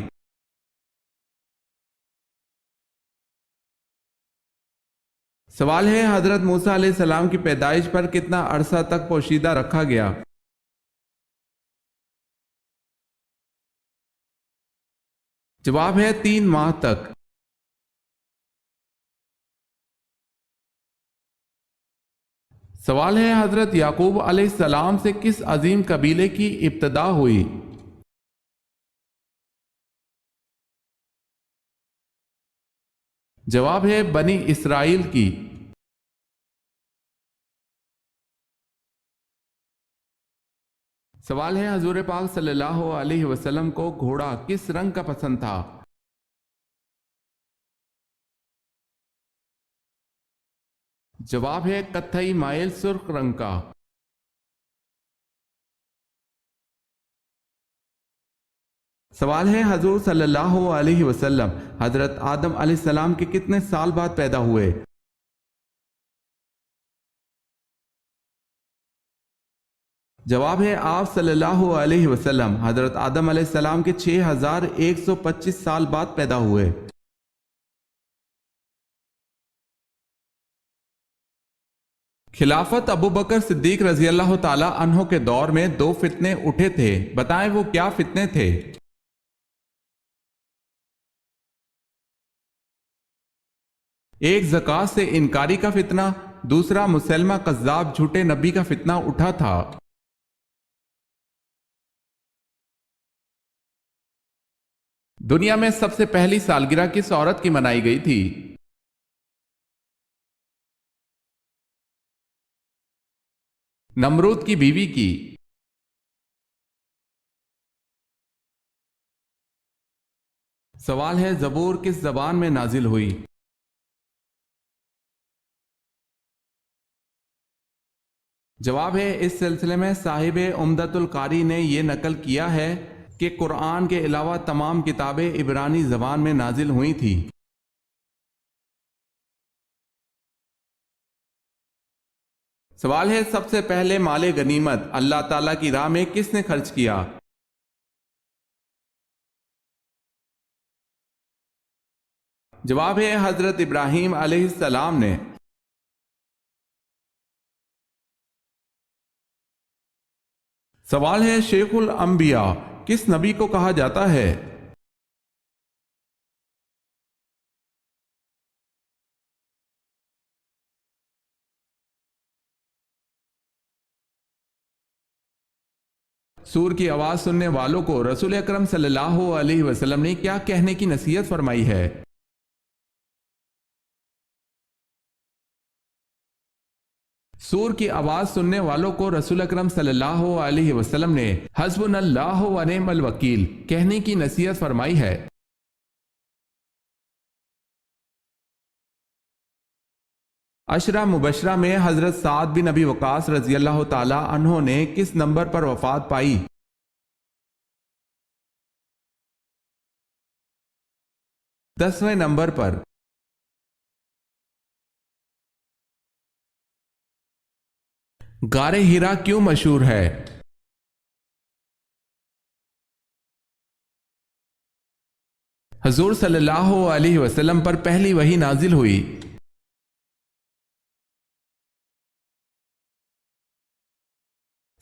سوال ہے حضرت موسیٰ علیہ السلام کی پیدائش پر کتنا عرصہ تک پوشیدہ رکھا گیا؟ جواب ہے 3 ماہ تک۔ سوال ہے حضرت یعقوب علیہ السلام سے کس عظیم قبیلے کی ابتدا ہوئی؟ جواب ہے بنی اسرائیل کی۔ سوال ہے حضور پاک صلی اللہ علیہ وسلم کو گھوڑا کس رنگ کا پسند تھا؟ جواب ہے کتھئی مائل سرخ رنگ کا۔ سوال ہے حضور صلی اللہ علیہ وسلم حضرت آدم علیہ السلام کے کتنے سال بعد پیدا ہوئے؟ جواب ہے آپ صلی اللہ علیہ وسلم حضرت آدم علیہ السلام کے 6125 سال بعد پیدا ہوئے۔ خلافت ابو بکر صدیق رضی اللہ تعالی عنہ کے دور میں 2 فتنے اٹھے تھے، بتائیں وہ کیا فتنے تھے؟ ایک زکوٰۃ سے انکاری کا فتنہ، دوسرا مسلمہ کذاب جھوٹے نبی کا فتنہ اٹھا تھا۔ دنیا میں سب سے پہلی سالگرہ کس عورت کی منائی گئی تھی؟ نمرود کی بیوی کی۔ سوال ہے زبور کس زبان میں نازل ہوئی؟ جواب ہے اس سلسلے میں صاحب عمدۃ القاری نے یہ نقل کیا ہے کہ قرآن کے علاوہ تمام کتابیں عبرانی زبان میں نازل ہوئی تھی۔ سوال ہے سب سے پہلے مال غنیمت اللہ تعالیٰ کی راہ میں کس نے خرچ کیا؟ جواب ہے حضرت ابراہیم علیہ السلام نے۔ سوال ہے شیخ الانبیاء کس نبی کو کہا جاتا ہے؟ سور کی آواز سننے والوں کو رسول اکرم صلی اللہ علیہ وسلم نے کیا کہنے کی نصیحت فرمائی ہے؟ سور کی آواز سننے والوں کو رسول اکرم صلی اللہ علیہ وسلم نے حسبنا اللہ و نعم الوکیل کہنے کی نصیحت فرمائی ہے۔ عشرہ مبشرہ میں حضرت سعد بن ابی وقاص رضی اللہ تعالی عنہ نے کس نمبر پر وفات پائی؟ 10ویں نمبر پر۔ غار ہرا کیوں مشہور ہے؟ حضور صلی اللہ علیہ وسلم پر پہلی وحی نازل ہوئی۔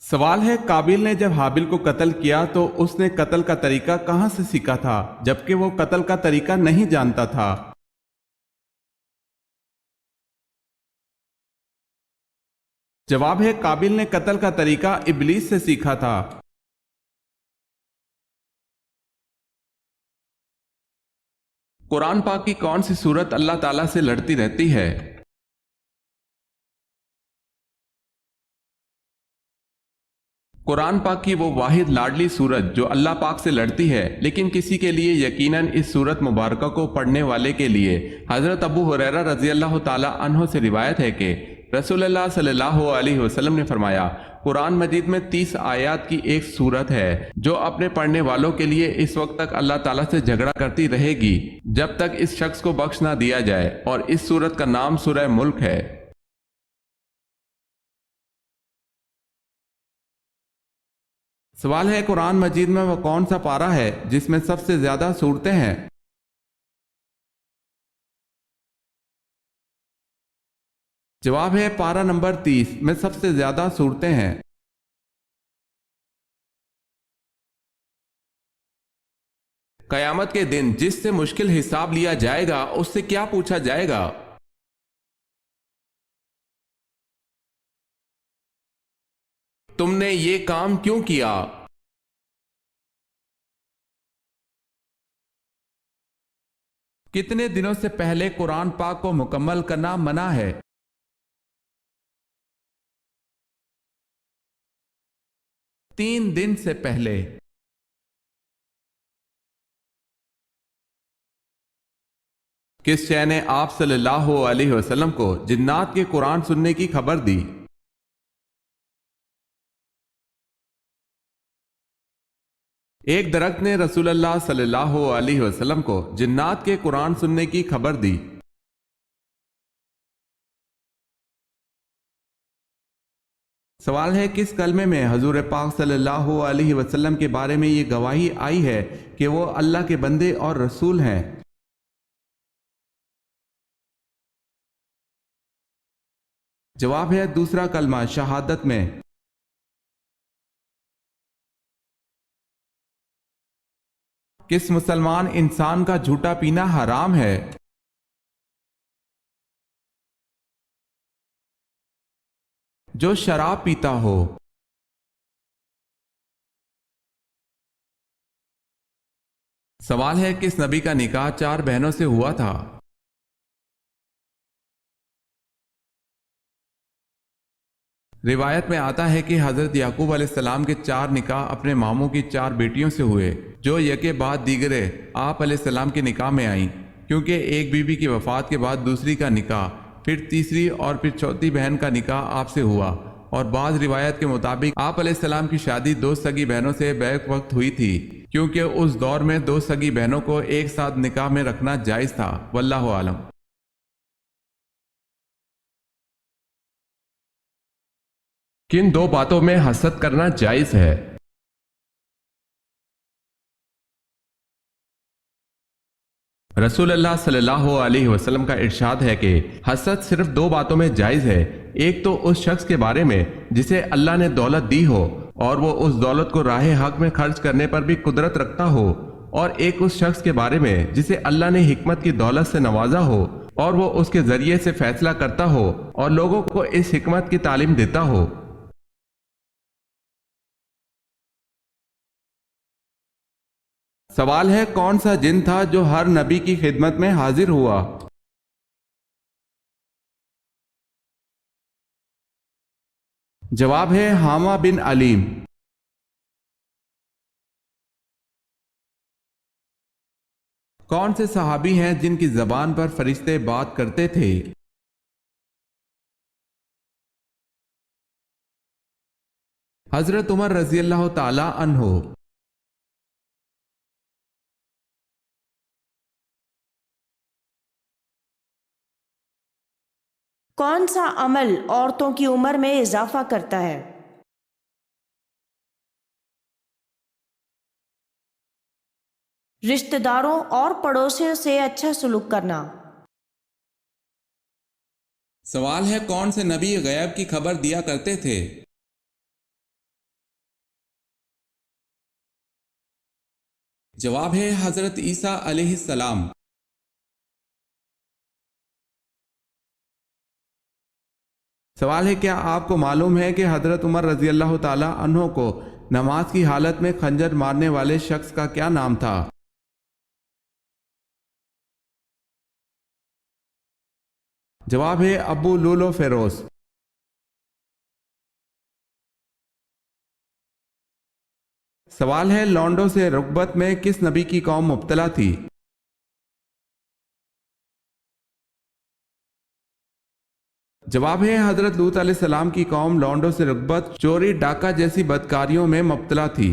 سوال ہے قابیل نے جب حابیل کو قتل کیا تو اس نے قتل کا طریقہ کہاں سے سیکھا تھا جبکہ وہ قتل کا طریقہ نہیں جانتا تھا؟ جواب ہے قابیل نے قتل کا طریقہ ابلیس سے سیکھا تھا۔ قرآن پاک کی کون سی سورت اللہ تعالیٰ سے لڑتی رہتی ہے؟ قرآن پاک کی وہ واحد لاڈلی صورت جو اللہ پاک سے لڑتی ہے، لیکن کسی کے لیے یقیناً اس صورت مبارکہ کو پڑھنے والے کے لیے حضرت ابو ہریرہ رضی اللہ تعالی عنہ سے روایت ہے کہ رسول اللہ صلی اللہ علیہ وسلم نے فرمایا، قرآن مجید میں 30 آیات کی ایک صورت ہے جو اپنے پڑھنے والوں کے لیے اس وقت تک اللہ تعالیٰ سے جھگڑا کرتی رہے گی جب تک اس شخص کو بخش نہ دیا جائے، اور اس صورت کا نام سورہ ملک ہے۔ سوال ہے، قرآن مجید میں وہ کون سا پارہ ہے جس میں سب سے زیادہ صورتیں ہیں؟ جواب ہے پارہ نمبر 30 میں سب سے زیادہ صورتیں ہیں۔ قیامت کے دن جس سے مشکل حساب لیا جائے گا اس سے کیا پوچھا جائے گا؟ تم نے یہ کام کیوں کیا؟ کتنے دنوں سے پہلے قرآن پاک کو مکمل کرنا منع ہے؟ 3 دن سے پہلے۔ کس شے نے آپ صلی اللہ علیہ وسلم کو جنات کے قرآن سننے کی خبر دی؟ ایک درخت نے رسول اللہ صلی اللہ علیہ وسلم کو جنات کے قرآن سننے کی خبر دی۔ سوال ہے، کس کلمے میں حضور پاک صلی اللہ علیہ وسلم کے بارے میں یہ گواہی آئی ہے کہ وہ اللہ کے بندے اور رسول ہیں؟ جواب ہے دوسرا کلمہ شہادت میں۔ کس مسلمان انسان کا جھوٹا پینا حرام ہے؟ جو شراب پیتا ہو۔ سوال ہے، کس نبی کا نکاح 4 بہنوں سے ہوا تھا؟ روایت میں آتا ہے کہ حضرت یعقوب علیہ السلام کے 4 نکاح اپنے ماموں کی 4 بیٹیوں سے ہوئے جو یکے بعد دیگرے آپ علیہ السلام کے نکاح میں آئیں، کیونکہ ایک بیوی کی وفات کے بعد دوسری کا نکاح، پھر تیسری اور پھر چوتھی بہن کا نکاح آپ سے ہوا، اور بعض روایت کے مطابق آپ علیہ السلام کی شادی 2 سگی بہنوں سے بیک وقت ہوئی تھی، کیونکہ اس دور میں 2 سگی بہنوں کو ایک ساتھ نکاح میں رکھنا جائز تھا۔ واللہ عالم۔ کن 2 باتوں میں حسد کرنا جائز ہے؟ رسول اللہ صلی اللہ علیہ وسلم کا ارشاد ہے کہ حسد صرف 2 باتوں میں جائز ہے، ایک تو اس شخص کے بارے میں جسے اللہ نے دولت دی ہو اور وہ اس دولت کو راہ حق میں خرچ کرنے پر بھی قدرت رکھتا ہو، اور ایک اس شخص کے بارے میں جسے اللہ نے حکمت کی دولت سے نوازا ہو اور وہ اس کے ذریعے سے فیصلہ کرتا ہو اور لوگوں کو اس حکمت کی تعلیم دیتا ہو۔ سوال ہے، کون سا جن تھا جو ہر نبی کی خدمت میں حاضر ہوا؟ جواب ہے حامہ بن علیم۔ کون سے صحابی ہیں جن کی زبان پر فرشتے بات کرتے تھے؟ حضرت عمر رضی اللہ تعالی عنہ۔ کون سا عمل عورتوں کی عمر میں اضافہ کرتا ہے؟ رشتہ داروں اور پڑوسیوں سے اچھا سلوک کرنا۔ سوال ہے، کون سے نبی غیب کی خبر دیا کرتے تھے؟ جواب ہے حضرت عیسیٰ علیہ السلام۔ سوال ہے، کیا آپ کو معلوم ہے کہ حضرت عمر رضی اللہ تعالی عنہ کو نماز کی حالت میں خنجر مارنے والے شخص کا کیا نام تھا؟ جواب ہے ابو لولو فیروز۔ سوال ہے لونڈوں سے رغبت میں کس نبی کی قوم مبتلا تھی؟ جواب ہے حضرت لوط علیہ السلام کی قوم لونڈوں سے رغبت، چوری، ڈاکہ جیسی بدکاریوں میں مبتلا تھی۔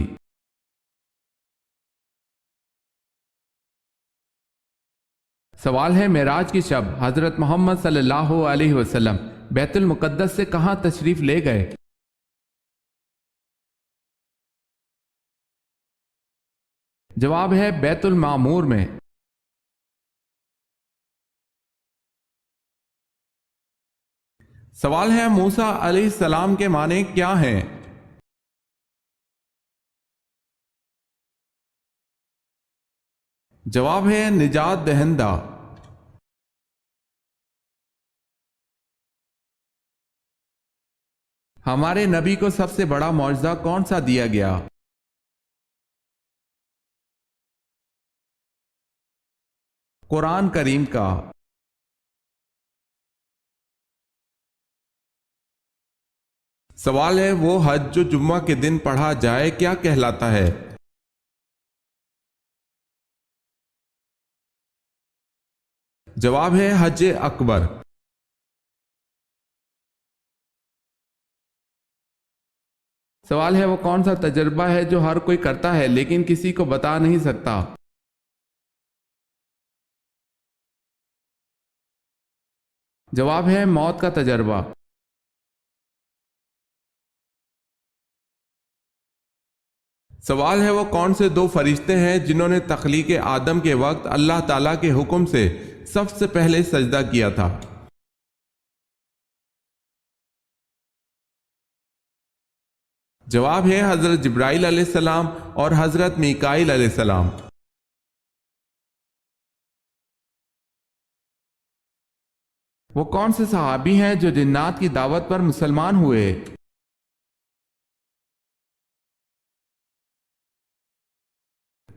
سوال ہے معراج کی شب حضرت محمد صلی اللہ علیہ وسلم بیت المقدس سے کہاں تشریف لے گئے؟ جواب ہے بیت المعمور میں۔ سوال ہے موسیٰ علیہ السلام کے معنی کیا ہیں؟ جواب ہے نجات دہندہ۔ ہمارے نبی کو سب سے بڑا معجزہ کون سا دیا گیا؟ قرآن کریم کا۔ سوال ہے وہ حج جو جمعہ کے دن پڑھا جائے کیا کہلاتا ہے؟ جواب ہے حج اکبر۔ سوال ہے وہ کون سا تجربہ ہے جو ہر کوئی کرتا ہے لیکن کسی کو بتا نہیں سکتا؟ جواب ہے موت کا تجربہ۔ سوال ہے وہ کون سے دو فرشتے ہیں جنہوں نے تخلیق آدم کے وقت اللہ تعالیٰ کے حکم سے سب سے پہلے سجدہ کیا تھا؟ جواب ہے حضرت جبرائیل علیہ السلام اور حضرت میکائیل علیہ السلام۔ وہ کون سے صحابی ہیں جو جنات کی دعوت پر مسلمان ہوئے؟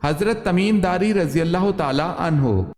حضرت تمیم داری رضی اللہ تعالی عنہ۔